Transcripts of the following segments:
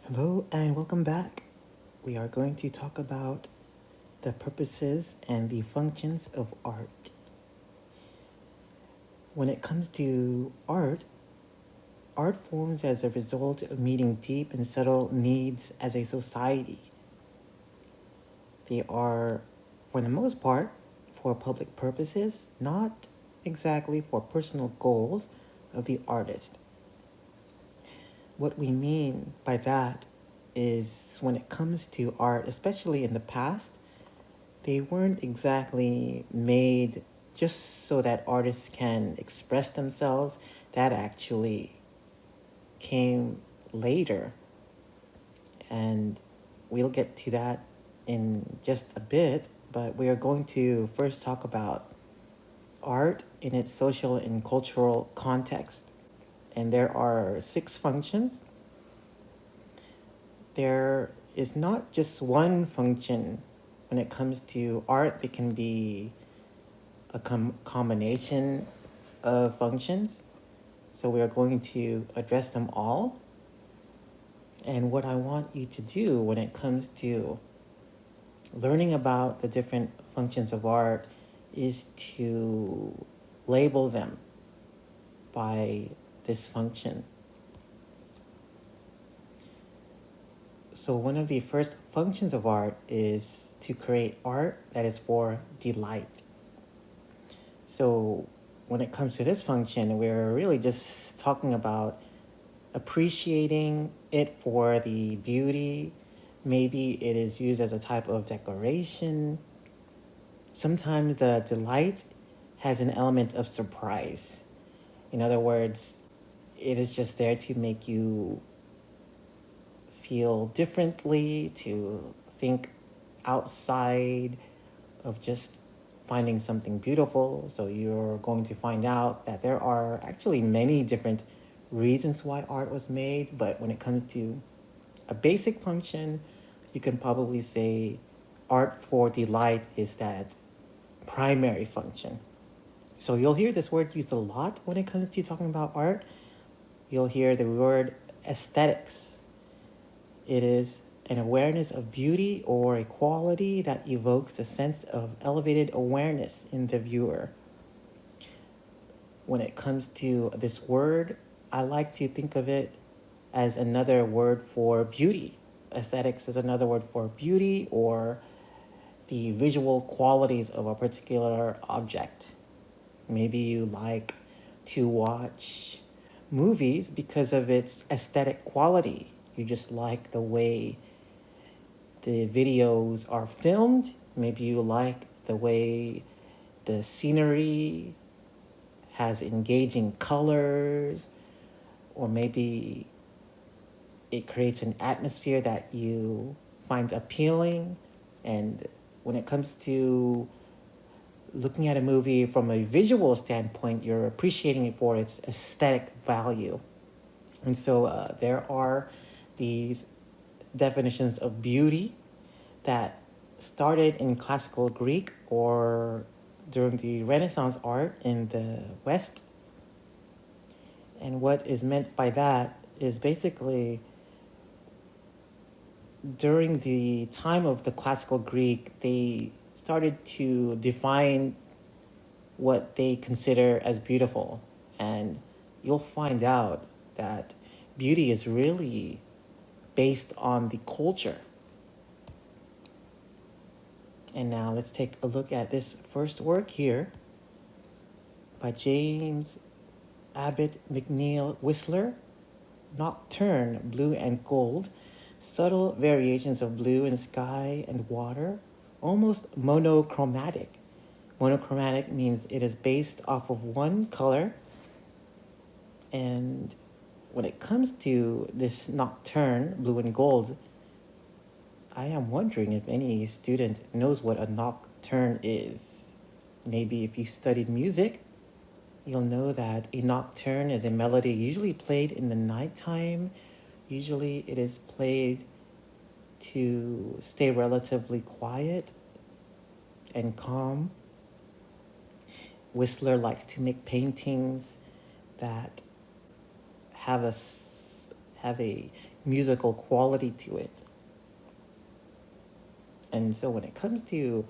Hello and welcome back. We are going to talk about the purposes and the functions of art. When it comes to art, art forms as a result of meeting deep and subtle needs as a society. They are, for the most part, for public purposes, not exactly for personal goals of the artist. What we mean by that is when it comes to art, especially in the past, they weren't exactly made just so that artists can express themselves. That actually came later. And we'll get to that in just a bit. But we are going to first talk about art in its social and cultural context. And there are 6 functions. There is not just one function when it comes to art. It can be a combination of functions. So we are going to address them all. And what I want you to do when it comes to learning about the different functions of art is to label them by this function. So one of the first functions of art is to create art that is for delight. So when it comes to this function, we're really just talking about appreciating it for the beauty. Maybe it is used as a type of decoration. Sometimes the delight has an element of surprise. In other words, it is just there to make you feel differently, to think outside of just finding something beautiful. So you're going to find out that there are actually many different reasons why art was made, but when it comes to a basic function, you can probably say art for delight is that primary function. So you'll hear this word used a lot when it comes to talking about art. You'll hear the word aesthetics. It is an awareness of beauty or a quality that evokes a sense of elevated awareness in the viewer. When it comes to this word, I like to think of it as another word for beauty. Aesthetics is another word for beauty or the visual qualities of a particular object. Maybe you like to watch movies because of its aesthetic quality. You just like the way the videos are filmed. Maybe you like the way the scenery has engaging colors, or maybe it creates an atmosphere that you find appealing. And when it comes to looking at a movie from a visual standpoint, you're appreciating it for its aesthetic value. And so there are these definitions of beauty that started in classical Greek or during the Renaissance art in the West. And what is meant by that is basically during the time of the classical Greek, they started to define what they consider as beautiful. And you'll find out that beauty is really based on the culture. And now let's take a look at this first work here by James Abbott McNeill Whistler, Nocturne, Blue and Gold, subtle variations of blue in sky and water, almost monochromatic. Monochromatic means it is based off of one color. And when it comes to this nocturne, blue and gold, I am wondering if any student knows what a nocturne is. Maybe if you studied music, you'll know that a nocturne is a melody usually played in the nighttime. Usually it is played to stay relatively quiet and calm. Whistler likes to make paintings that have have a musical quality to it. And so when it comes to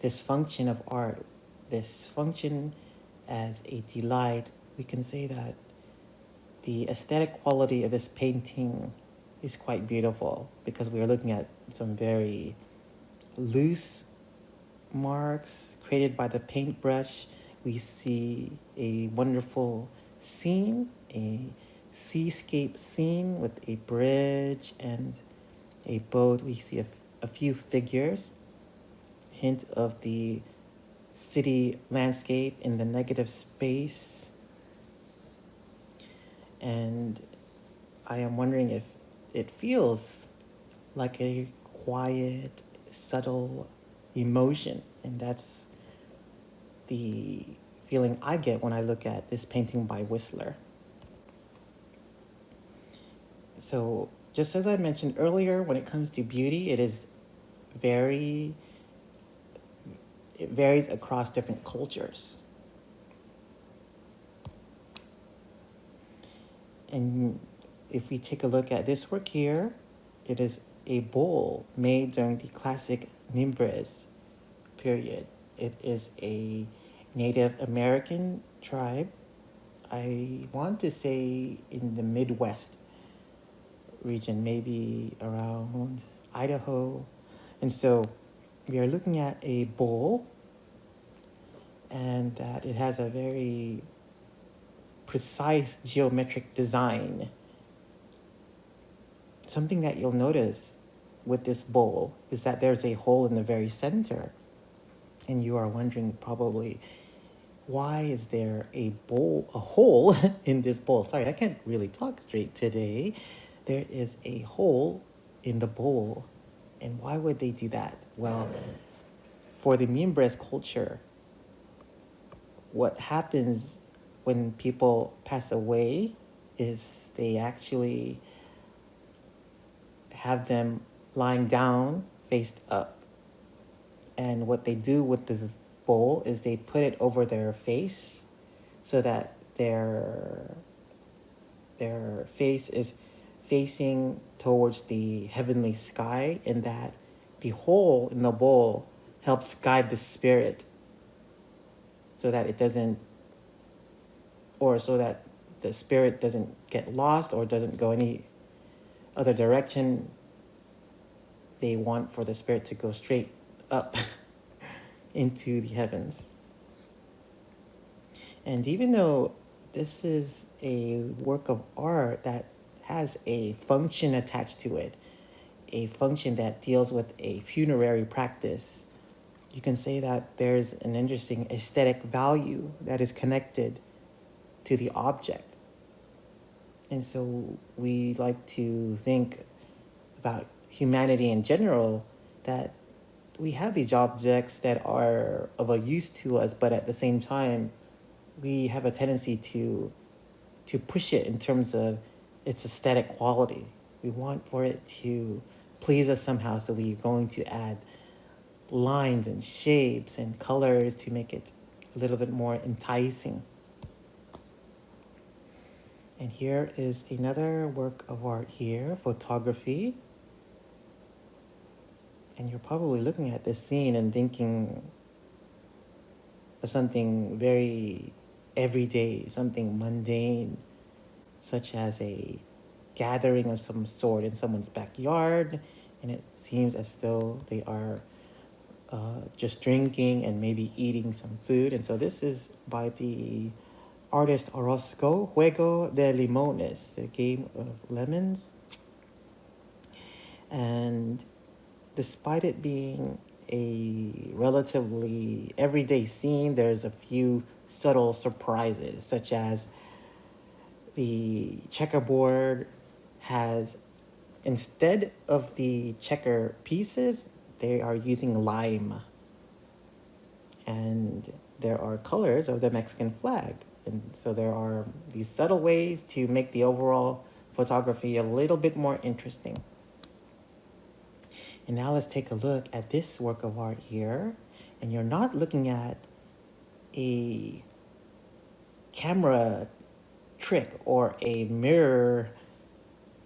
this function of art, this function as a delight, we can say that the aesthetic quality of this painting is quite beautiful because we are looking at some very loose marks created by the paintbrush. We see a wonderful scene, a seascape scene with a bridge and a boat. We see a few figures, hint of the city landscape in the negative space. And I am wondering if it feels like a quiet, subtle emotion. And that's the feeling I get when I look at this painting by Whistler. So, just as I mentioned earlier, when it comes to beauty, very, it varies across different cultures. And if we take a look at this work here, it is a bowl made during the classic Mimbres period. It is a Native American tribe. I want to say in the Midwest region, maybe around Idaho. And so we are looking at a bowl and that it has a very precise geometric design. Something that you'll notice with this bowl is that there's a hole in the very center. And you are wondering probably, why is there a hole in this bowl? Sorry, I can't really talk straight today. There is a hole in the bowl. And why would they do that? Well, for the Mimbres culture, what happens when people pass away is they actually have them lying down, faced up. And what they do with this bowl is they put it over their face so that their face is facing towards the heavenly sky, and that the hole in the bowl helps guide the spirit so that it doesn't, or so that the spirit doesn't get lost or doesn't go any other direction. They want for the spirit to go straight up into the heavens. And even though this is a work of art that has a function attached to it, a function that deals with a funerary practice, you can say that there's an interesting aesthetic value that is connected to the object. And so we like to think about humanity in general, that we have these objects that are of a use to us, but at the same time, we have a tendency to push it in terms of its aesthetic quality. We want for it to please us somehow, so we're going to add lines and shapes and colors to make it a little bit more enticing. And here is another work of art here, photography. And you're probably looking at this scene and thinking of something very everyday, something mundane, such as a gathering of some sort in someone's backyard, and it seems as though they are just drinking and maybe eating some food. And so this is by the artist Orozco, Juego de Limones, the game of lemons. And despite it being a relatively everyday scene, there's a few subtle surprises, such as the checkerboard has, instead of the checker pieces, they are using lime. And there are colors of the Mexican flag. And so there are these subtle ways to make the overall photography a little bit more interesting. And now let's take a look at this work of art here. And you're not looking at a camera trick or a mirror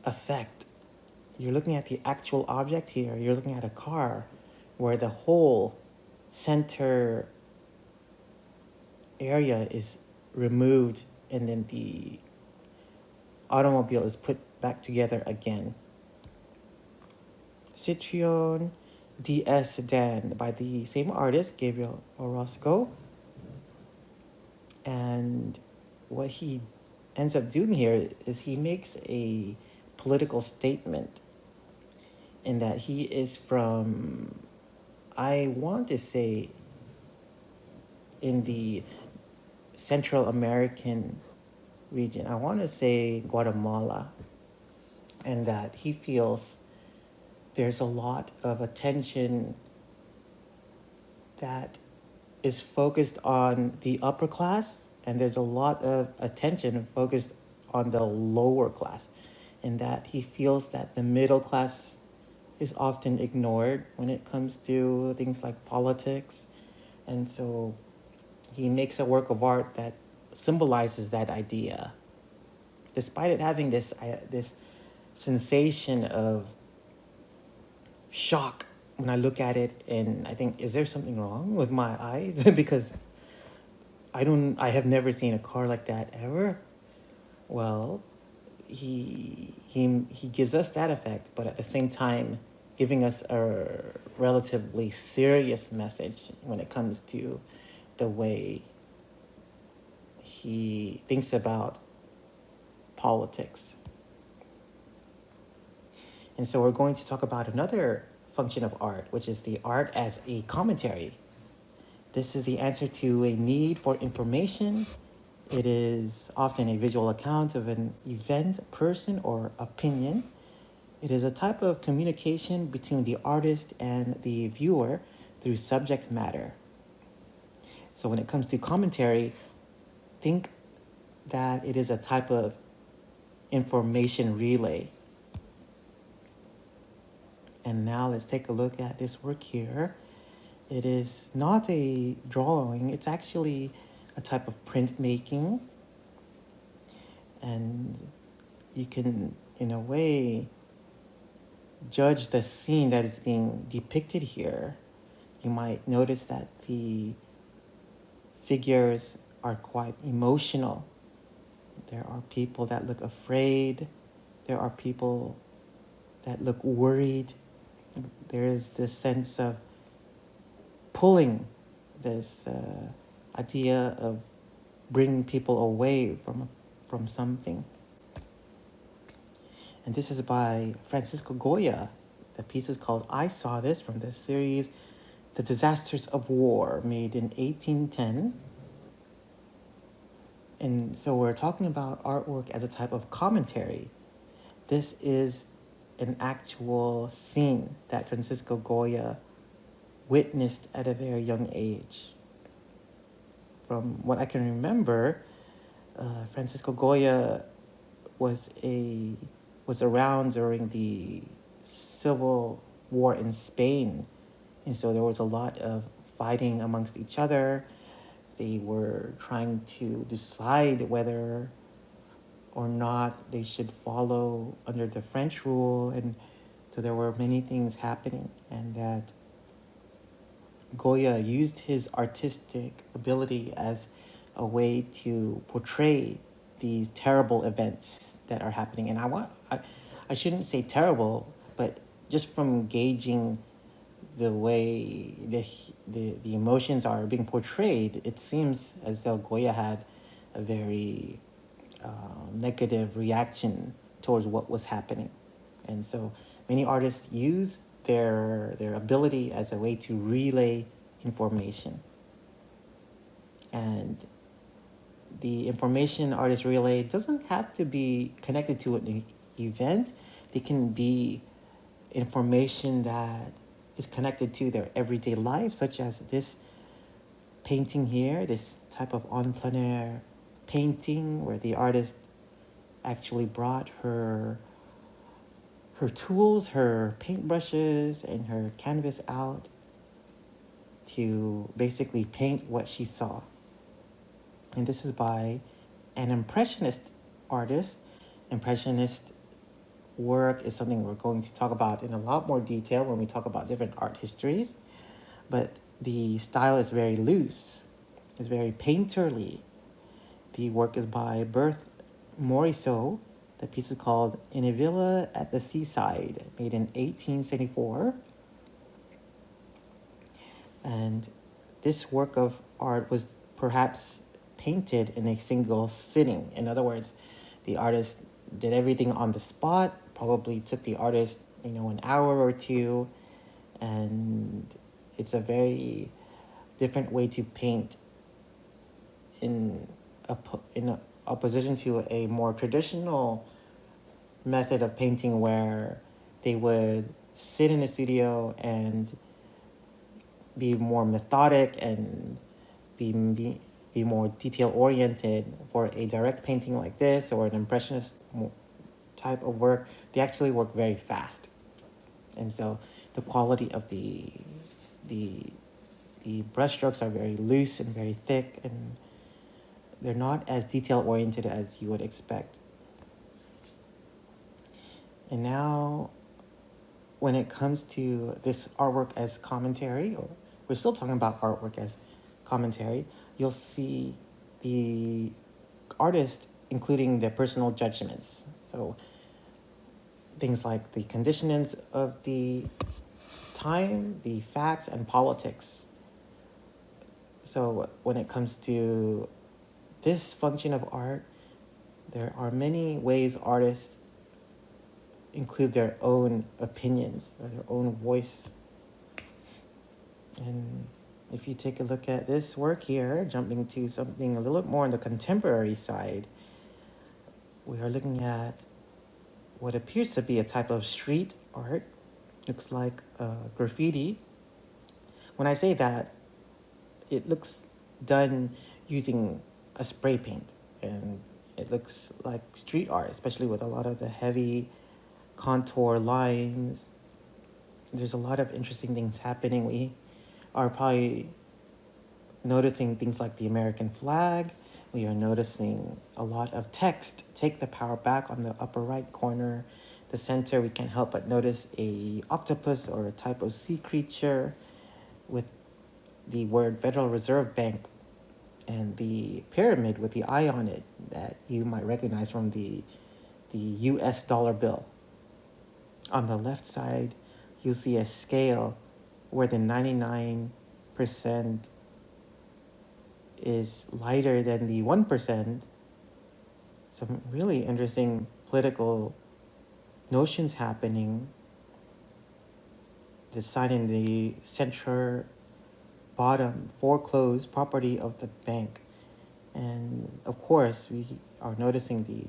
effect. You're looking at the actual object here. You're looking at a car where the whole center area is removed and then the automobile is put back together again. Citroen DS Sedan by the same artist, Gabriel Orozco. And what he ends up doing here is he makes a political statement in that he is from, I want to say, in the Central American region. I want to say Guatemala. And that he feels there's a lot of attention that is focused on the upper class, and there's a lot of attention focused on the lower class, and that he feels that the middle class is often ignored when it comes to things like politics. And so he makes a work of art that symbolizes that idea, despite it having this sensation of shock when I look at it, and I think, is there something wrong with my eyes? Because I have never seen a car like that ever. Well, he gives us that effect, but at the same time giving us a relatively serious message when it comes to the way he thinks about politics. And so we're going to talk about another function of art, which is the art as a commentary. This is the answer to a need for information. It is often a visual account of an event, person, or opinion. It is a type of communication between the artist and the viewer through subject matter. So when it comes to commentary, think that it is a type of information relay. And now let's take a look at this work here. It is not a drawing, it's actually a type of printmaking. And you can, in a way, judge the scene that is being depicted here. You might notice that the figures are quite emotional. There are people that look afraid. There are people that look worried. There is this sense of pulling, this idea of bringing people away from something. And this is by Francisco Goya. The piece is called I Saw This, from the series The Disasters of War, made in 1810. And so we're talking about artwork as a type of commentary. This is an actual scene that Francisco Goya witnessed at a very young age. From what I can remember, Francisco Goya was around during the Civil War in Spain, and so there was a lot of fighting amongst each other. They were trying to decide whether or not they should follow under the French rule, and so there were many things happening, and that Goya used his artistic ability as a way to portray these terrible events that are happening. And I shouldn't say terrible, but just from gauging the way the emotions are being portrayed, it seems as though Goya had a very negative reaction towards what was happening. And so many artists use their ability as a way to relay information. And the information artists relay doesn't have to be connected to an event. It can be information that is connected to their everyday life, such as this painting here, this type of en plein air painting where the artist actually brought her tools, her paintbrushes, and her canvas out to basically paint what she saw. And this is by an impressionist artist. Impressionist work is something we're going to talk about in a lot more detail when we talk about different art histories. But the style is very loose. It's very painterly. The work is by Berthe Morisot. The piece is called In a Villa at the Seaside, made in 1874. And this work of art was perhaps painted in a single sitting. In other words, the artist did everything on the spot, probably took the artist, an hour or two, and it's a very different way to paint in in opposition to a more traditional method of painting where they would sit in a studio and be more methodic and be more detail oriented. For a direct painting like this or an impressionist type of work, they actually work very fast, and so the quality of the the brushstrokes are very loose and very thick, and they're not as detail oriented as you would expect. And now, when it comes to this artwork as commentary, or we're still talking about artwork as commentary, you'll see the artist including their personal judgments. So things like the conditions of the time, the facts, and politics. So when it comes to this function of art, there are many ways artists include their own opinions or their own voice. And if you take a look at this work here, jumping to something a little bit more on the contemporary side, we are looking at what appears to be a type of street art. Looks like graffiti. When I say that, it looks done using a spray paint, and it looks like street art, especially with a lot of the heavy contour lines. There's a lot of interesting things happening. We are probably noticing things like the American flag. We are noticing a lot of text. Take the power back on the upper right corner. The center, we can't help but notice a octopus or a type of sea creature with the word Federal Reserve Bank, and the pyramid with the eye on it that you might recognize from the US dollar bill. On the left side, you'll see a scale where the 99% is lighter than the 1%. Some really interesting political notions happening. The sign in the center bottom, foreclosed property of the bank. And of course, we are noticing the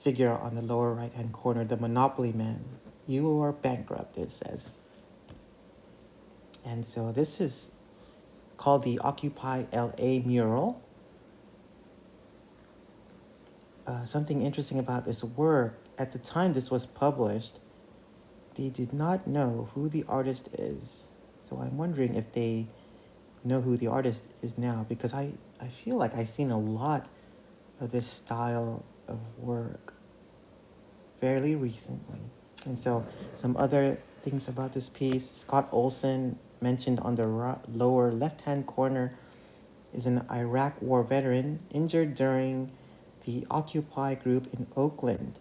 figure on the lower right-hand corner, the Monopoly Man. You are bankrupt, it says. And so this is called the Occupy LA mural. Something interesting about this work, at the time this was published, they did not know who the artist is. So I'm wondering if they know who the artist is now, because I feel like I've seen a lot of this style of work fairly recently. And so some other things about this piece, Scott Olson, mentioned on the lower left-hand corner, is an Iraq War veteran injured during the Occupy group in Oakland.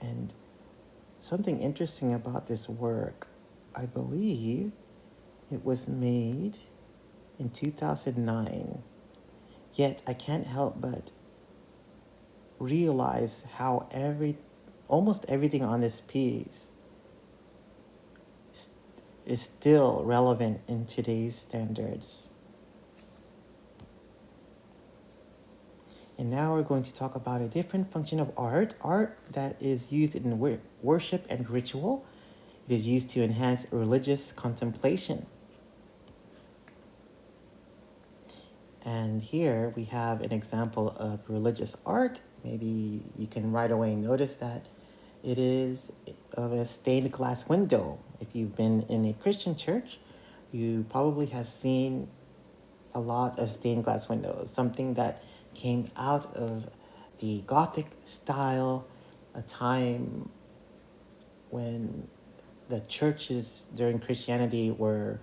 And something interesting about this work, I believe it was made in 2009. Yet I can't help but realize how almost everything on this piece is still relevant in today's standards. And now we're going to talk about a different function of art that is used in worship and ritual. It is used to enhance religious contemplation. And here we have an example of religious art. Maybe you can right away notice that it is of a stained glass window. If you've been in a Christian church, you probably have seen a lot of stained glass windows, something that came out of the Gothic style a time when the churches during Christianity were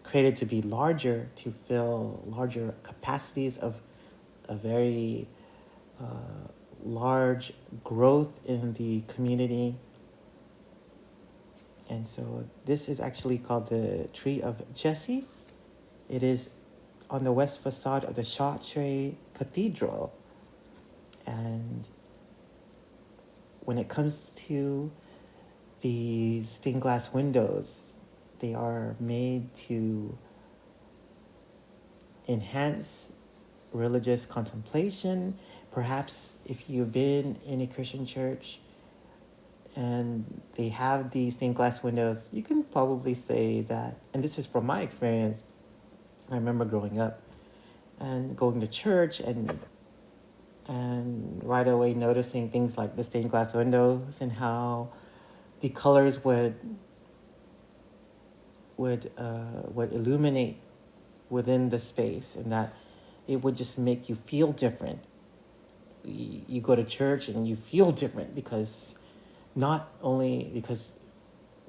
created to be larger, to fill larger capacities of a very uh, large growth in the community. And so this is actually called the Tree of Jesse. It is on the west facade of the Chartres Cathedral. And when it comes to the stained glass windows, they are made to enhance religious contemplation. Perhaps if you've been in a Christian church and they have these stained glass windows, you can probably say that, and this is from my experience. I remember growing up and going to church and right away noticing things like the stained glass windows and how the colors would illuminate within the space, and that it would just make you feel different. You go to church and you feel different because not only because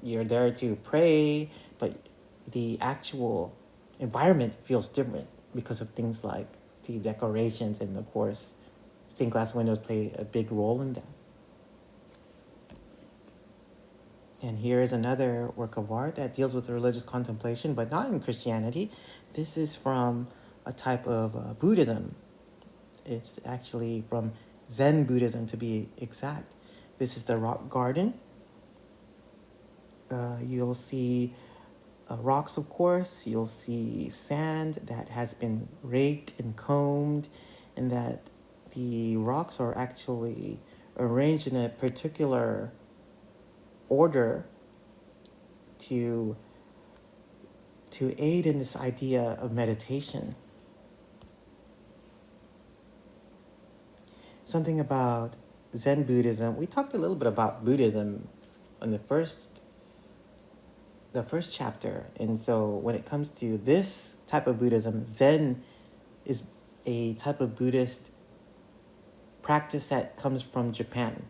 you're there to pray, but the actual environment feels different because of things like the decorations, and of course stained glass windows play a big role in that. And here is another work of art that deals with religious contemplation, but not in Christianity. This is from a type of Buddhism. It's actually from Zen Buddhism, to be exact. This is the rock garden. You'll see rocks, of course. You'll see sand that has been raked and combed, and that the rocks are actually arranged in a particular order to aid in this idea of meditation. Something about Zen Buddhism. We talked a little bit about Buddhism in the first chapter, and so when it comes to this type of Buddhism, Zen is a type of Buddhist practice that comes from Japan.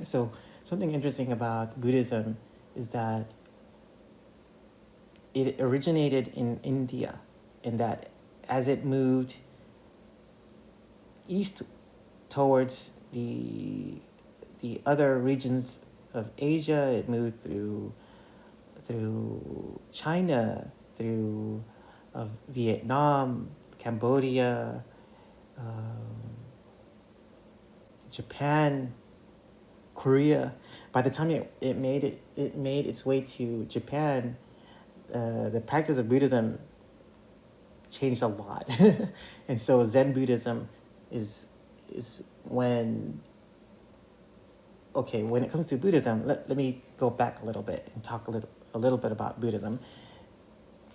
So something interesting about Buddhism is that it originated in India, and that as it moved east towards the other regions of Asia, it moved through China, through Vietnam, Cambodia, Japan, Korea. By the time it made its way to Japan, the practice of Buddhism changed a lot. And so Zen Buddhism is when it comes to Buddhism, let me go back a little bit and talk a little bit about Buddhism.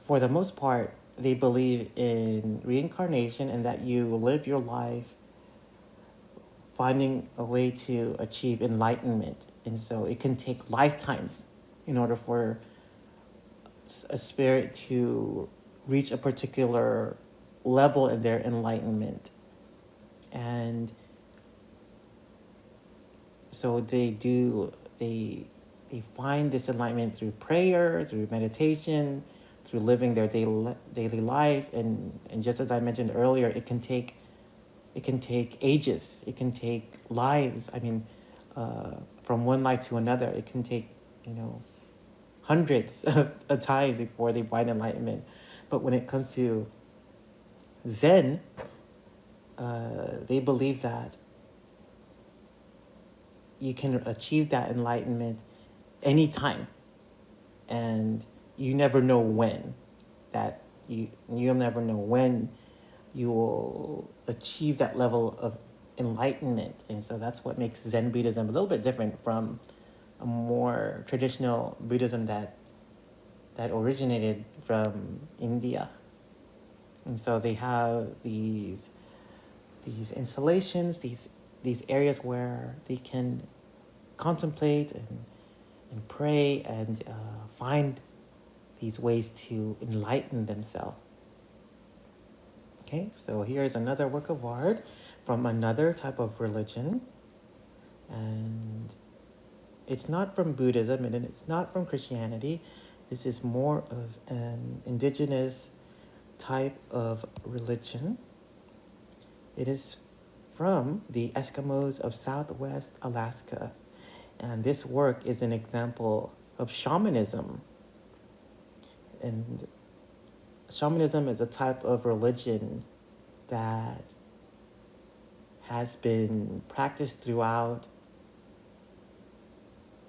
For the most part, they believe in reincarnation and that you live your life finding a way to achieve enlightenment. And so it can take lifetimes in order for a spirit to reach a particular level in their enlightenment. And so they find this enlightenment through prayer, through meditation, through living their daily life. And just as I mentioned earlier, it can take ages, it can take lives. I mean, from one life to another, it can take, hundreds of times before they find enlightenment. But when it comes to Zen, they believe that you can achieve that enlightenment anytime, and you never know when. That you'll never know when you will achieve that level of enlightenment. And so that's what makes Zen Buddhism a little bit different from a more traditional Buddhism that originated from India. And so they have these installations, these areas where they can contemplate and pray and find these ways to enlighten themselves. Okay, so here's another work of art from another type of religion. And It's not from Buddhism and it's not from Christianity. This is more of an indigenous type of religion. It is from the Eskimos of Southwest Alaska. And this work is an example of shamanism. And shamanism is a type of religion that has been practiced throughout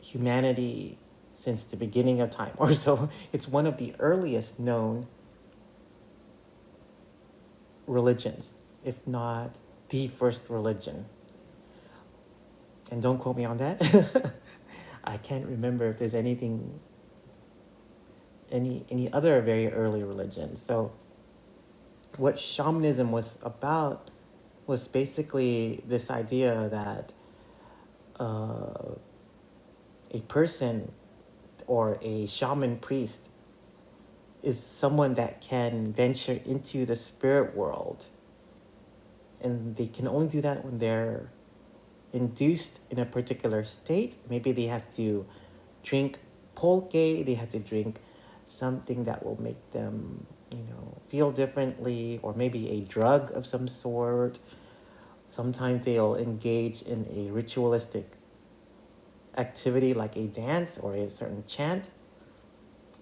humanity since the beginning of time or so. It's one of the earliest known religions, if not the first religion. And don't quote me on that. I can't remember if there's any other very early religions. So what shamanism was about was basically this idea that a person or a shaman priest is someone that can venture into the spirit world. And they can only do that when they're induced in a particular state. Maybe they have to drink pulque, they have to drink something that will make them, feel differently, or maybe a drug of some sort. Sometimes they'll engage in a ritualistic activity like a dance or a certain chant.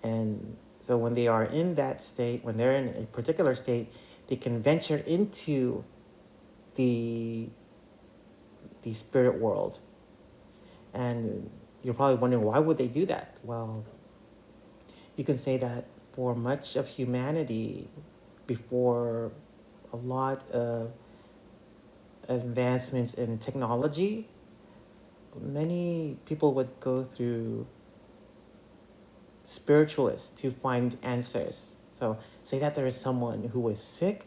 And so when they are in that state, when they're in a particular state, they can venture into the spirit world. And you're probably wondering, why would they do that? Well, you can say that for much of humanity, before a lot of advancements in technology, many people would go through spiritualists to find answers. So say that there is someone who was sick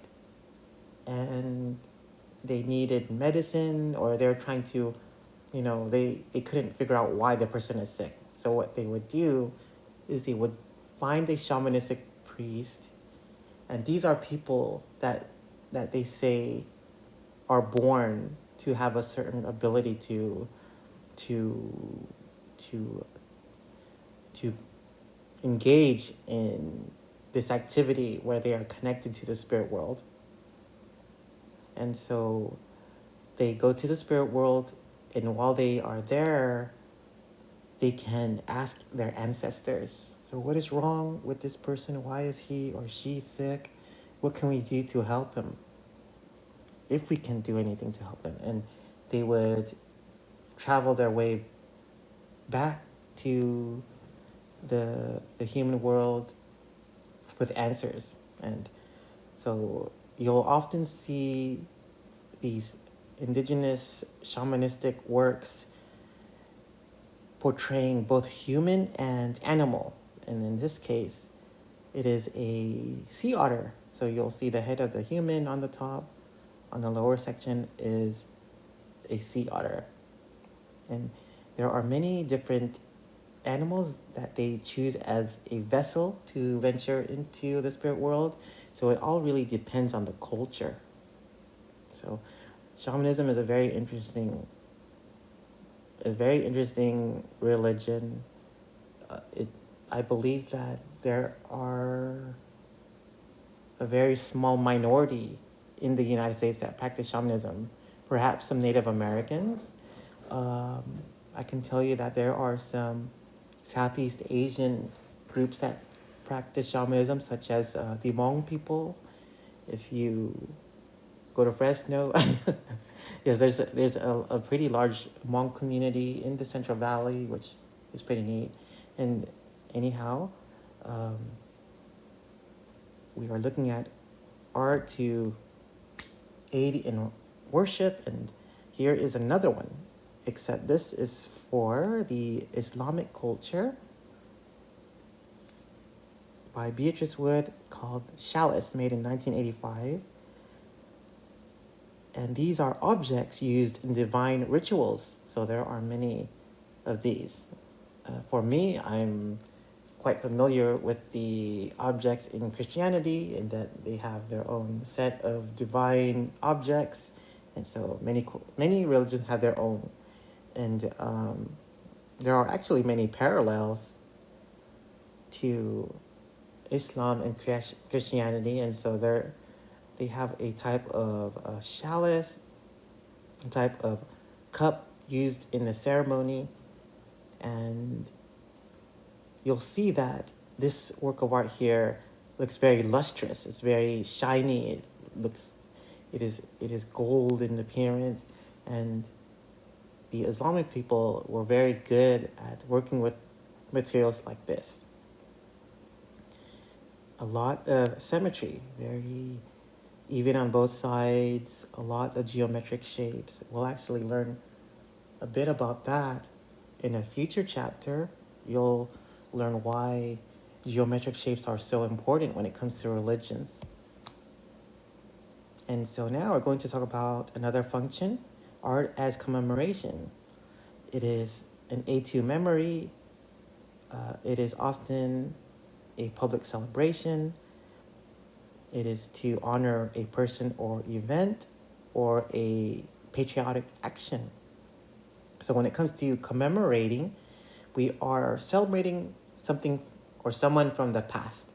and they needed medicine, or they're trying to, they couldn't figure out why the person is sick. So what they would do is they would find a shamanistic priest, and these are people that they say are born to have a certain ability to to to to engage in this activity where they are connected to the spirit world. And so they go to the spirit world, and while they are there, they can ask their ancestors, so what is wrong with this person? Why is he or she sick? What can we do to help him? If we can do anything to help them. And they would travel their way back to the human world with answers. And so you'll often see these indigenous shamanistic works portraying both human and animal. And in this case, it is a sea otter. So you'll see the head of the human on the top. On the lower section is a sea otter. And there are many different animals that they choose as a vessel to venture into the spirit world. So it all really depends on the culture. So shamanism is a very interesting religion. I believe that there are a very small minority in the United States that practice shamanism, perhaps some Native Americans. I can tell you that there are some Southeast Asian groups that practice shamanism, such as the Hmong people. If you go to Fresno, yes, there's a pretty large Hmong community in the Central Valley, which is pretty neat. And anyhow, we are looking at art to aid in worship, and here is another one, except this is for the Islamic culture by Beatrice Wood, called Chalice, made in 1985. And these are objects used in divine rituals. So there are many of these. For me, I'm quite familiar with the objects in Christianity, in that they have their own set of divine objects. And so many religions have their own. And there are actually many parallels to Islam and Christianity, and so they have a type of chalice, a type of cup used in the ceremony, and you'll see that this work of art here looks very lustrous. It's very shiny. It is gold in appearance, and the Islamic people were very good at working with materials like this. A lot of symmetry, very even on both sides, a lot of geometric shapes. We'll actually learn a bit about that in a future chapter. You'll learn why geometric shapes are so important when it comes to religions. And so now we're going to talk about another function, art as commemoration. It is an aid to memory. It is often a public celebration. It is to honor a person or event or a patriotic action. So when it comes to commemorating, we are celebrating something or someone from the past.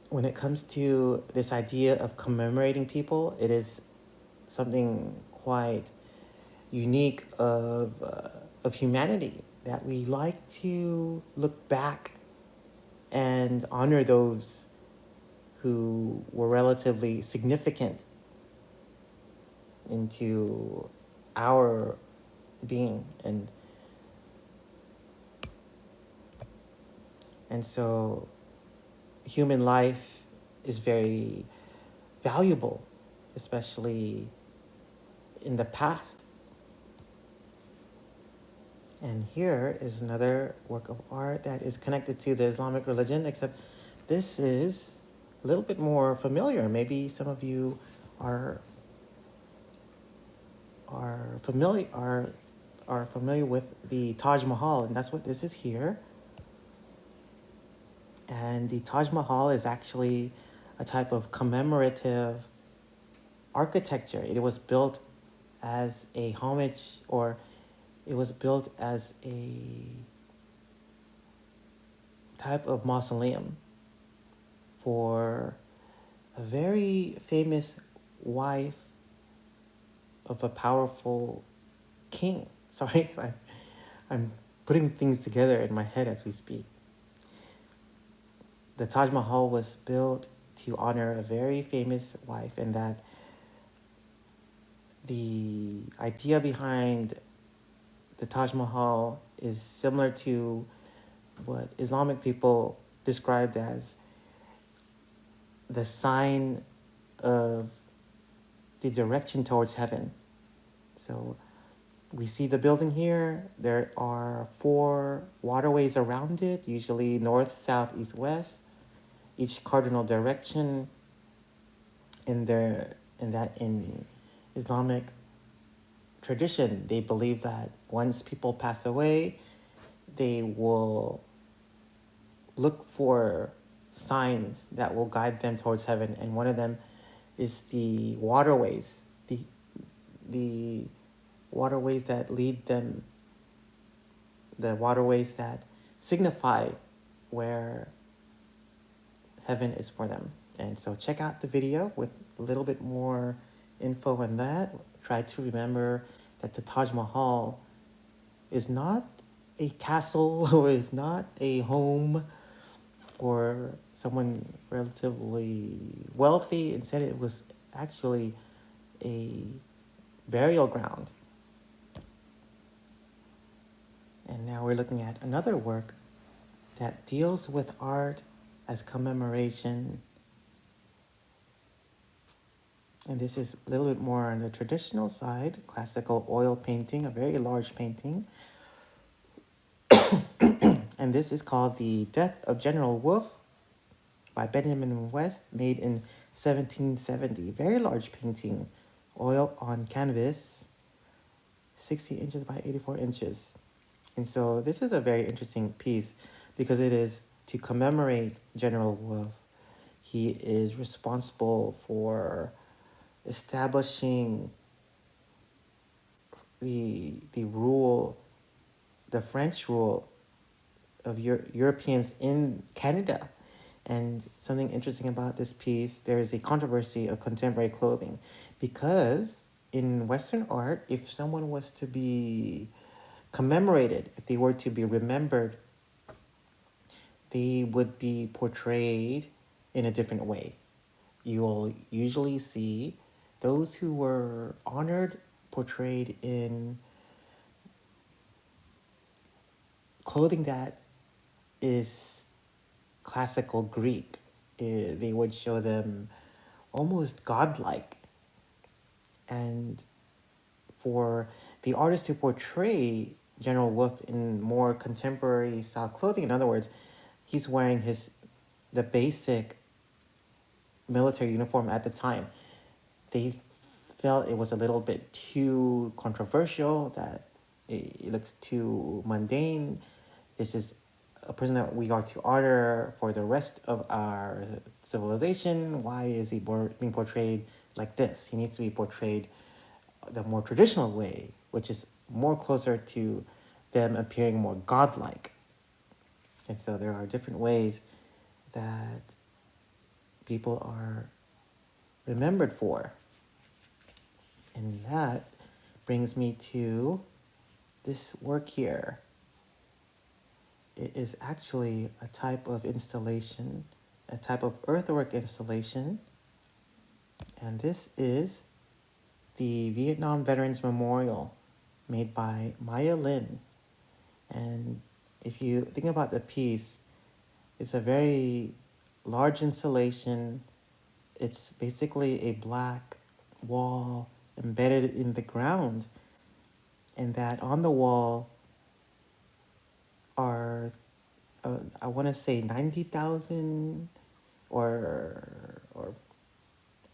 When it comes to this idea of commemorating people, it is something quite unique of humanity, that we like to look back and honor those who were relatively significant into our being. And so human life is very valuable, especially in the past. And here is another work of art that is connected to the Islamic religion, except this is a little bit more familiar. Maybe some of you are familiar with the Taj Mahal, and that's what this is here. And the Taj Mahal is actually a type of commemorative architecture. It was built as a homage, or it was built as a type of mausoleum for a very famous wife of a powerful king. Sorry, I'm putting things together in my head as we speak. The Taj Mahal was built to honor a very famous wife, and that the idea behind the Taj Mahal is similar to what Islamic people described as the sign of the direction towards heaven. So we see the building here. There are 4 waterways around it, usually north, south, east, west, each cardinal direction. In Islamic tradition, they believe that once people pass away, they will look for signs that will guide them towards heaven, and one of them is the waterways, the waterways that lead them, the waterways that signify where heaven is for them. And so check out the video with a little bit more info on that. Try to remember that the Taj Mahal is not a castle or is not a home for someone relatively wealthy. Instead, it was actually a burial ground. And now we're looking at another work that deals with art as commemoration. And this is a little bit more on the traditional side, classical oil painting, a very large painting. And this is called The Death of General Wolfe by Benjamin West, made in 1770. Very large painting, oil on canvas, 60 inches by 84 inches. And so this is a very interesting piece because it is to commemorate General Wolfe. He is responsible for establishing the rule the French rule of Europeans in Canada. And something interesting about this piece, there is a controversy of contemporary clothing because in Western art, if someone was to be commemorated, if they were to be remembered, they would be portrayed in a different way. You'll usually see those who were honored portrayed in clothing that is classical Greek. They would show them almost godlike. And for the artist to portray General Wolfe in more contemporary style clothing, in other words, he's wearing the basic military uniform at the time. They felt it was a little bit too controversial, that it looks too mundane. This is a person that we are to honor for the rest of our civilization. Why is he being portrayed like this? He needs to be portrayed the more traditional way, which is more closer to them appearing more godlike. And so there are different ways that people are remembered for. And that brings me to this work here. It is actually a type of installation, a type of earthwork installation. And this is the Vietnam Veterans Memorial made by Maya Lin. And if you think about the piece, it's a very large installation. It's basically a black wall embedded in the ground, and that on the wall are, I want to say 90,000 or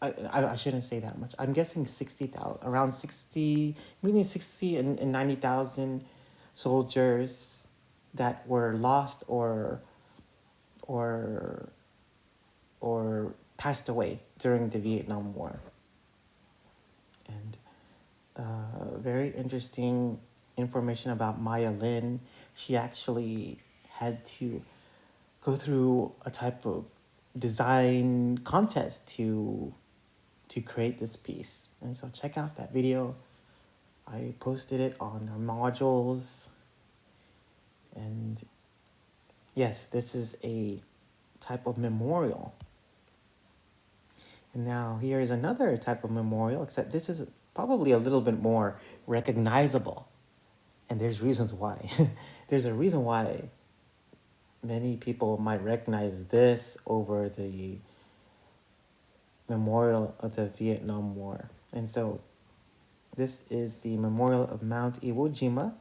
I shouldn't say that much. I'm guessing 60,000, around 60, maybe 60 and 90,000 soldiers that were lost or or passed away during the Vietnam War. And very interesting information about Maya Lin. She actually had to go through a type of design contest to create this piece. And so check out that video. I posted it on our modules. And yes, this is a type of memorial. And now here is another type of memorial, except this is probably a little bit more recognizable. And there's reasons why. There's a reason why many people might recognize this over the memorial of the Vietnam War. And so this is the memorial of Mount Iwo Jima,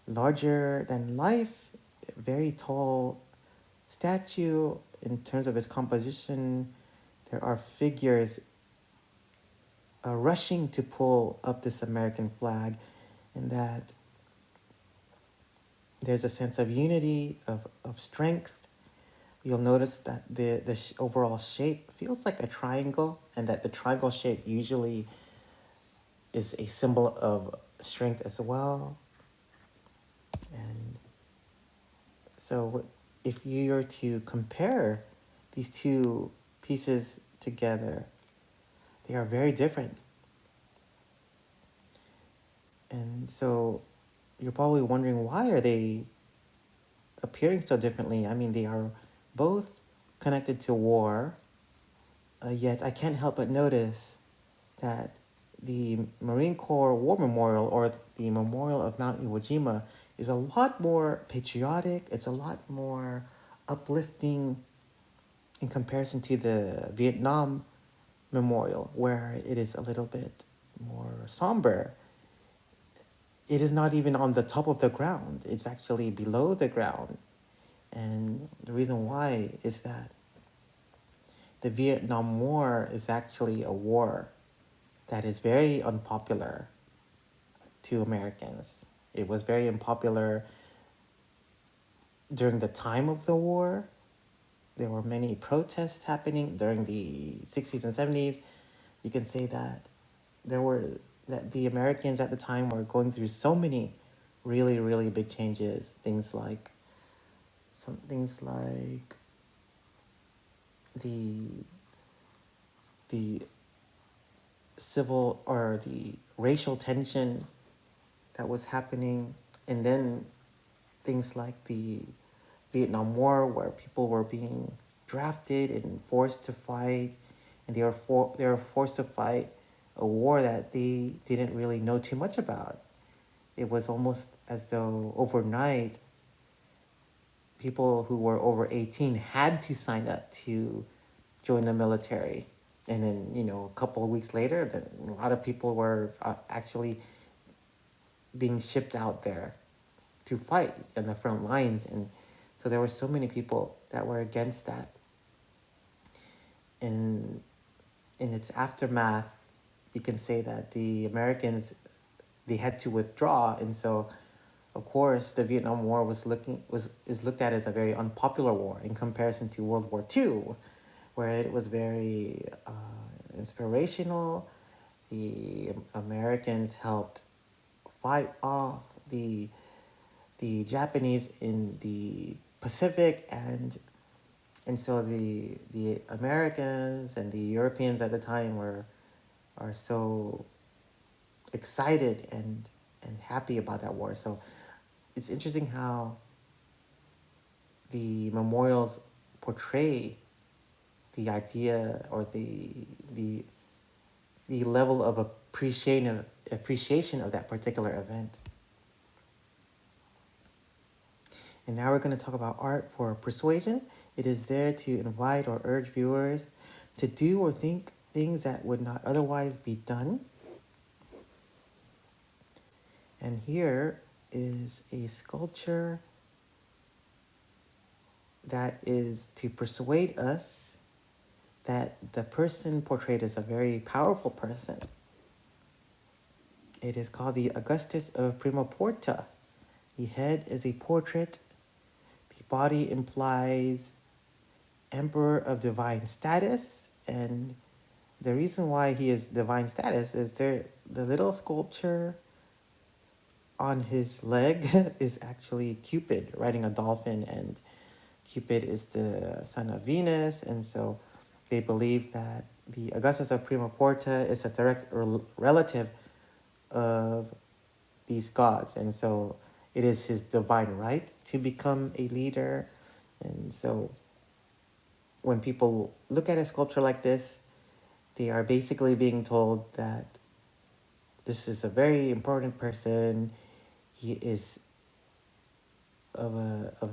larger than life, very tall statue. In terms of its composition, there are figures rushing to pull up this American flag, and that there's a sense of unity, of strength. You'll notice that the overall shape feels like a triangle, and that the triangle shape usually is a symbol of strength as well. And so if you are to compare these two pieces together, they are very different. And so you're probably wondering, why are they appearing so differently? I mean, they are both connected to war, yet I can't help but notice that the Marine Corps War Memorial, or the Memorial of Mount Iwo Jima, is a lot more patriotic. It's a lot more uplifting in comparison to the Vietnam Memorial, where it is a little bit more somber. It is not even on the top of the ground. It's actually below the ground. And the reason why is that the Vietnam War is actually a war that is very unpopular to Americans. It was very unpopular during the time of the war. There were many protests happening during the 60s and 70s. You can say that the Americans at the time were going through so many really, really big changes. Things like the the civil or the racial tension that was happening, and then things like the Vietnam War, where people were being drafted and forced to fight, and they were forced to fight a war that they didn't really know too much about. It was almost as though overnight, people who were over 18 had to sign up to join the military. And then, a couple of weeks later, then a lot of people were actually being shipped out there to fight in the front lines. And so there were so many people that were against that. And in its aftermath, you can say that the Americans, they had to withdraw. And so, of course, the Vietnam War is looked at as a very unpopular war in comparison to World War II, where it was very inspirational. The Americans helped fight off the Japanese in the Pacific, and so the Americans and the Europeans at the time are so excited and happy about that war. So it's interesting how the memorials portray the idea or the level of appreciation of that particular event. And now we're going to talk about art for persuasion. It is there to invite or urge viewers to do or think things that would not otherwise be done. And here is a sculpture that is to persuade us that the person portrayed is a very powerful person. It is called the Augustus of Prima Porta. The head is a portrait. The body implies emperor of divine status, and the reason why he is divine status is the little sculpture on his leg is actually Cupid riding a dolphin, and Cupid is the son of Venus, and so they believe that the Augustus of Prima Porta is a direct relative of these gods, and so it is his divine right to become a leader. And so when people look at a sculpture like this, they are basically being told that this is a very important person. He is of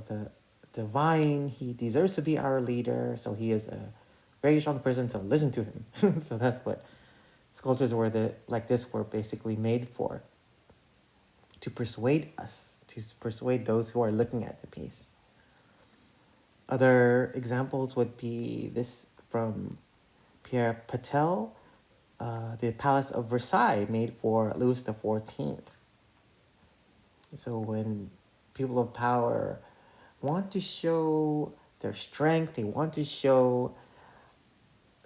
the divine. He deserves to be our leader. So he is a very strong person, to listen to him. So that's what sculptures like this were basically made for, to persuade us, to persuade those who are looking at the piece. Other examples would be this from Pierre Patel, the Palace of Versailles, made for Louis XIV. So when people of power want to show their strength, they want to show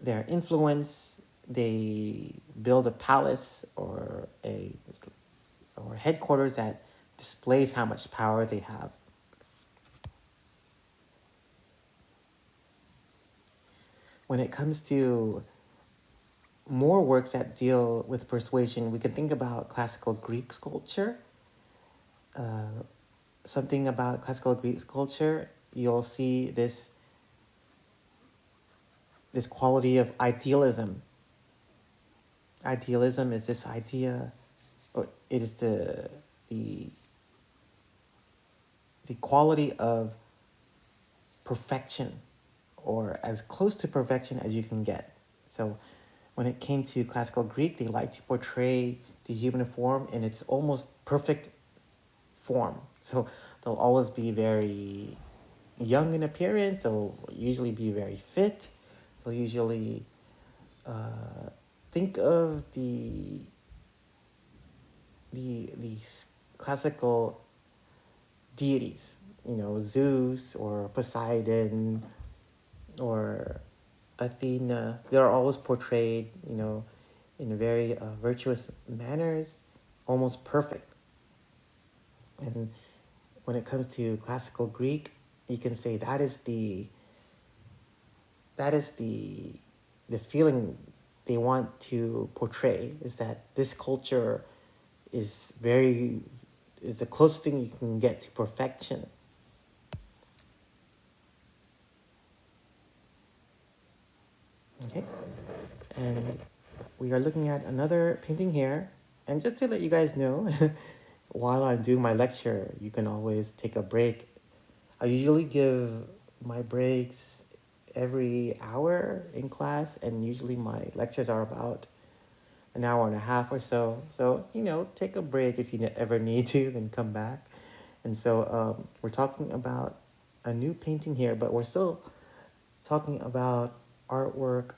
their influence, they build a palace or headquarters that displays how much power they have. When it comes to more works that deal with persuasion, we can think about classical Greek sculpture. Something about classical Greek sculpture, you'll see this quality of idealism. Idealism is this idea, or it is the quality of perfection, or as close to perfection as you can get. So when it came to classical Greek, they like to portray the human form in its almost perfect form. So they'll always be very young in appearance. They'll usually be very fit. They'll usually think of the classical deities, Zeus or Poseidon or Athena. They're always portrayed, in very virtuous manners, almost perfect. And when it comes to classical Greek, you can say that is the feeling they want to portray, is that this culture is very is the closest thing you can get to perfection. Okay, and we are looking at another painting here. And just to let you guys know, while I'm doing my lecture, you can always take a break. I usually give my breaks every hour in class, and usually my lectures are about an hour and a half or so. So, take a break if you ever need to, then come back. And so we're talking about a new painting here, but we're still talking about artwork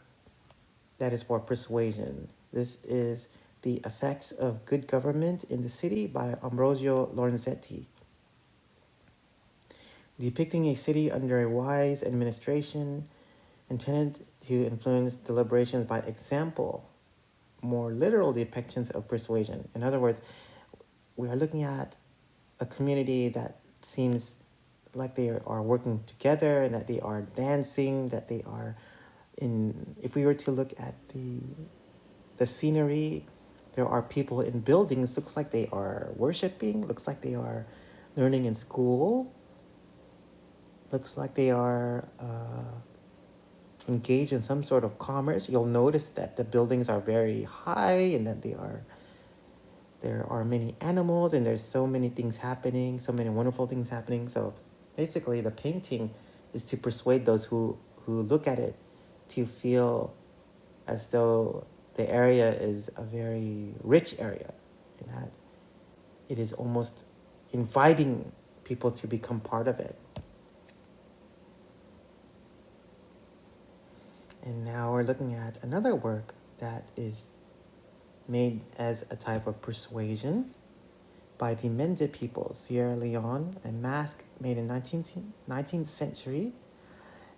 that is for persuasion. This is The Effects of Good Government in the City by Ambrosio Lorenzetti, depicting a city under a wise administration intended to influence deliberations by example, more literal depictions of persuasion. In other words, we are looking at a community that seems like they are working together and that they are dancing, that they are if we were to look at the scenery, there are people in buildings, looks like they are worshiping, looks like they are learning in school, looks like they are engaged in some sort of commerce. You'll notice that the buildings are very high and that there are many animals and there's so many things happening, so many wonderful things happening. So basically the painting is to persuade those who look at it to feel as though the area is a very rich area and that it is almost inviting people to become part of it. And now we're looking at another work that is made as a type of persuasion by the Mende people, Sierra Leone, a mask made in 19th century.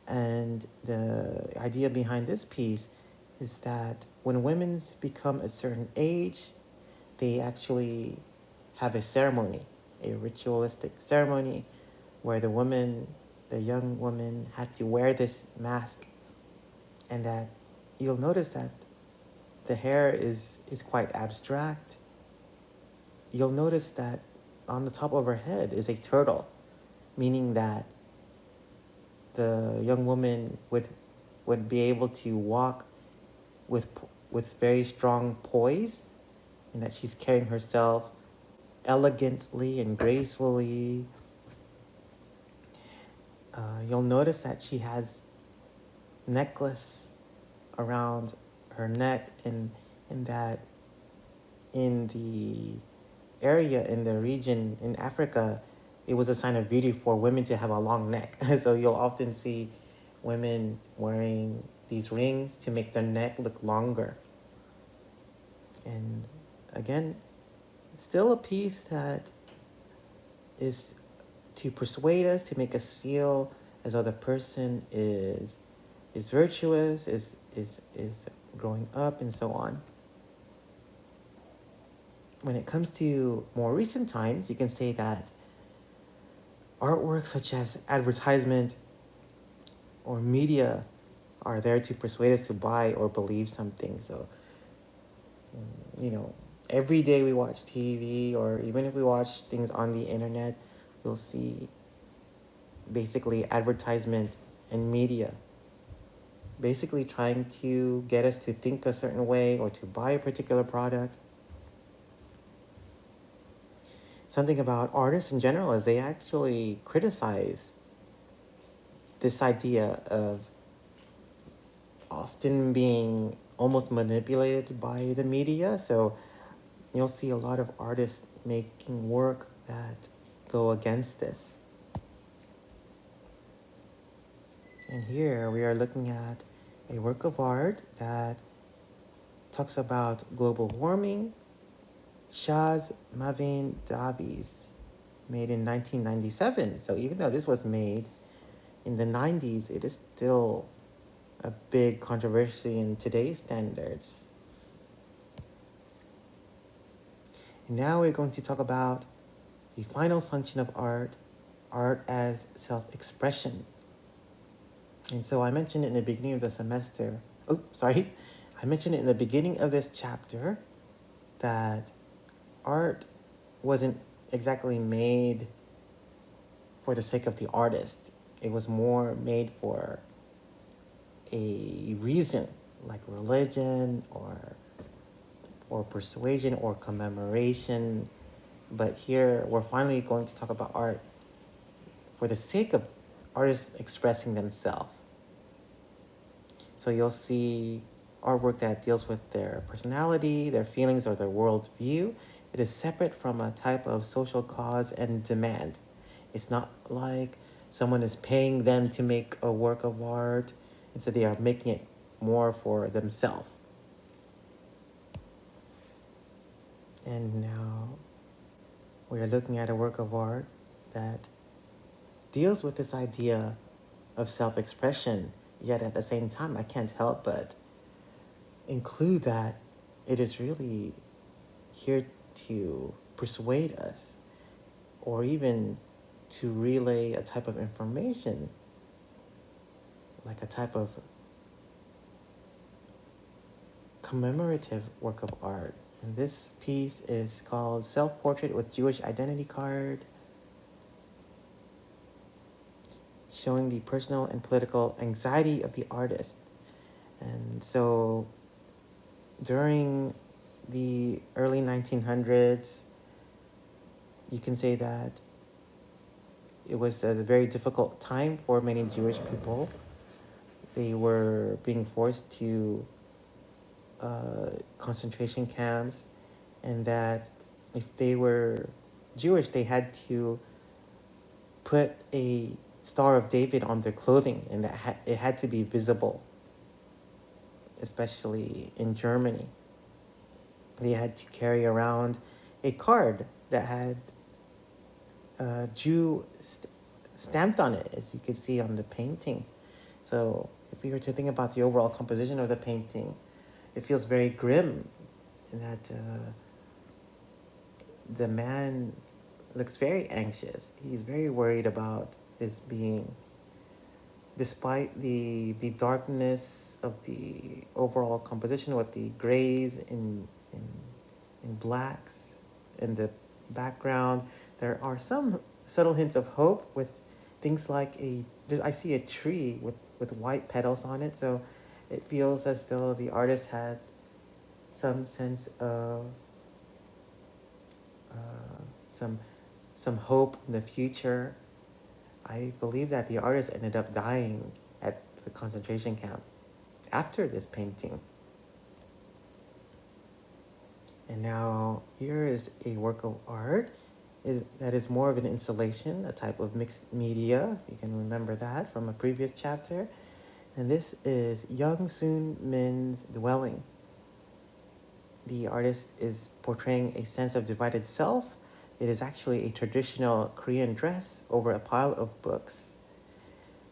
And the idea behind this piece is that when women become a certain age, they actually have a ceremony, a ritualistic ceremony, where the young woman, had to wear this mask, and that you'll notice that the hair is quite abstract. You'll notice that on the top of her head is a turtle, meaning that the young woman would be able to walk with very strong poise, and that she's carrying herself elegantly and gracefully. You'll notice that she has necklace around her neck, and that in the area, in the region in Africa, it was a sign of beauty for women to have a long neck. So you'll often see women wearing these rings to make their neck look longer. And again, still a piece that is to persuade us, to make us feel as though the person is virtuous, is growing up, and so on. When it comes to more recent times, you can say that artwork such as advertisement or media are there to persuade us to buy or believe something. So, every day we watch TV, or even if we watch things on the internet, you'll see basically advertisement and media basically trying to get us to think a certain way or to buy a particular product. Something about artists in general is they actually criticize this idea of often being almost manipulated by the media. So you'll see a lot of artists making work that go against this. And here we are looking at a work of art that talks about global warming, Shaz Mavin Davies, made in 1997. So even though this was made in the 90s, it is still a big controversy in today's standards. And now we're going to talk about the final function of art, art as self-expression. And so I mentioned it in the beginning of the semester. Oh, sorry. I mentioned it in the beginning of this chapter that art wasn't exactly made for the sake of the artist. It was more made for a reason, like religion or persuasion or commemoration. But here we're finally going to talk about art for the sake of artists expressing themselves. So you'll see artwork that deals with their personality, their feelings, or their worldview. It is separate from a type of social cause and demand. It's not like someone is paying them to make a work of art. Instead, they are making it more for themselves. And now we are looking at a work of art that deals with this idea of self-expression, yet at the same time, I can't help but include that it is really here to persuade us or even to relay a type of information, like a type of commemorative work of art. And this piece is called Self-Portrait with Jewish Identity Card, showing the personal and political anxiety of the artist. And so during the early 1900s, you can say that it was a very difficult time for many Jewish people. They were being forced to concentration camps, and that if they were Jewish, they had to put a Star of David on their clothing, and that it had to be visible, especially in Germany. They had to carry around a card that had Jew stamped on it, as you could see on the painting. So if we were to think about the overall composition of the painting, it feels very grim, in that the man looks very anxious. He's very worried about his being. Despite the darkness of the overall composition with the grays in blacks in the background, there are some subtle hints of hope with things like I see a tree with white petals on it, so it feels as though the artist had some sense of some hope in the future. I believe that the artist ended up dying at the concentration camp after this painting. And now here is a work of art that is more of an installation, a type of mixed media, if you can remember that from a previous chapter. And this is Young Soon Min's Dwelling. The artist is portraying a sense of divided self. It is actually a traditional Korean dress over a pile of books.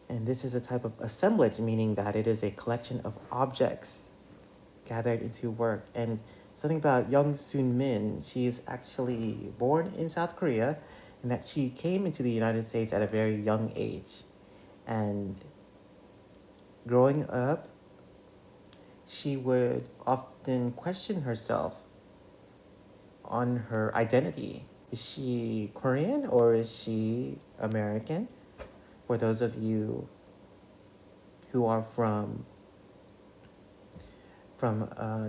And this is a type of assemblage, meaning that it is a collection of objects gathered into work. And something about Young Soon Min, she is actually born in South Korea, and that she came into the United States at a very young age. And growing up, she would often question herself on her identity. Is she Korean or is she American? For those of you who are from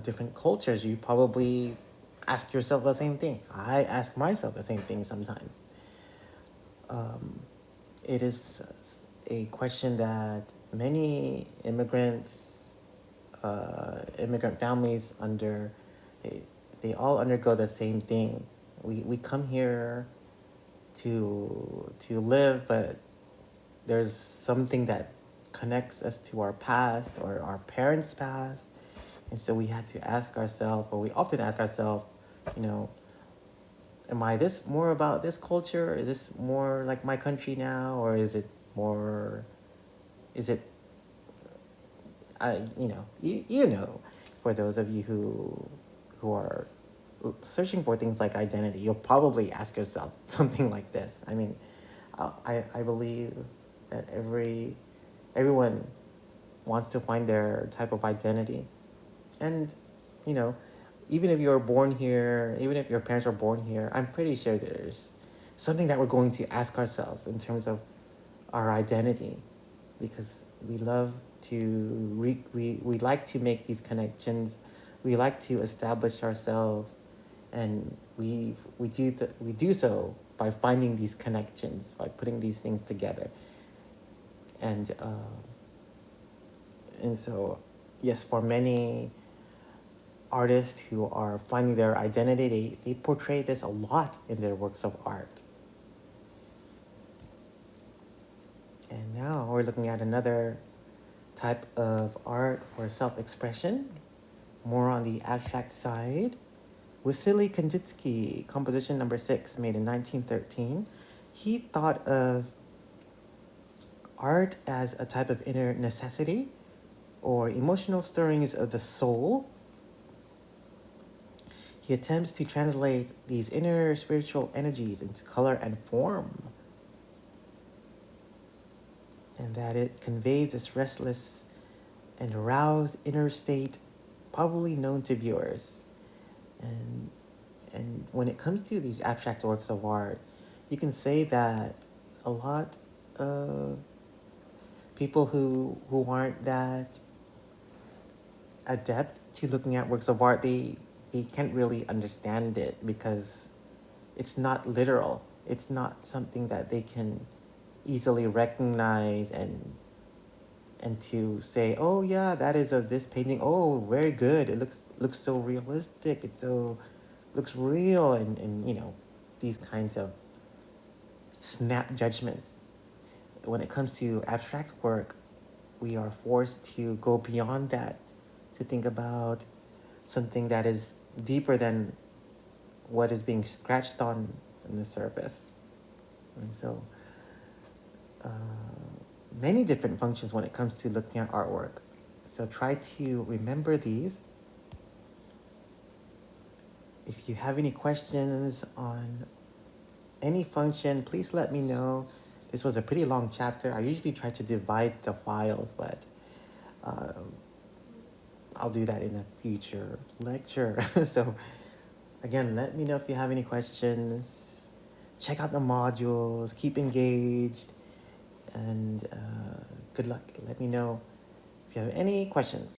different cultures, you probably ask yourself the same thing. I ask myself the same thing sometimes. It is a question that many immigrant families they all undergo the same thing. We come here to live, but there's something that connects us to our past or our parents' past. And so we had to ask ourselves, or we often ask ourselves, am I this more about this culture? Is this more like my country now? Or is it more, is it, for those of you who are searching for things like identity, you'll probably ask yourself something like this. I mean, I believe that everyone wants to find their type of identity. And, you know, even if you're born here, even if your parents were born here, I'm pretty sure there's something that we're going to ask ourselves in terms of our identity, because we love to we like to make these connections, we like to establish ourselves, and we do so by finding these connections, by putting these things together. And uh, and so, yes, for many artists who are finding their identity, they portray this a lot in their works of art. And now we're looking at another type of art or self-expression, more on the abstract side. Wassily Kandinsky, composition number 6, made in 1913. He thought of art as a type of inner necessity or emotional stirrings of the soul. He attempts to translate these inner spiritual energies into color and form, and that it conveys this restless and aroused inner state, probably known to viewers. And and when it comes to these abstract works of art, you can say that a lot of people who aren't that adept to looking at works of art, they can't really understand it because it's not literal. It's not something that they can easily recognize and to say, oh yeah, that is of this painting. Oh, very good. It looks so realistic. It so looks real, and these kinds of snap judgments. When it comes to abstract work, we are forced to go beyond that, to think about something that is deeper than what is being scratched on the surface. And so, uh, many different functions when it comes to looking at artwork. So try to remember these. If you have any questions on any function, please let me know. This was a pretty long chapter. I usually try to divide the files, but I'll do that in a future lecture. So again, let me know if you have any questions. Check out the modules, keep engaged, and good luck. Let me know if you have any questions.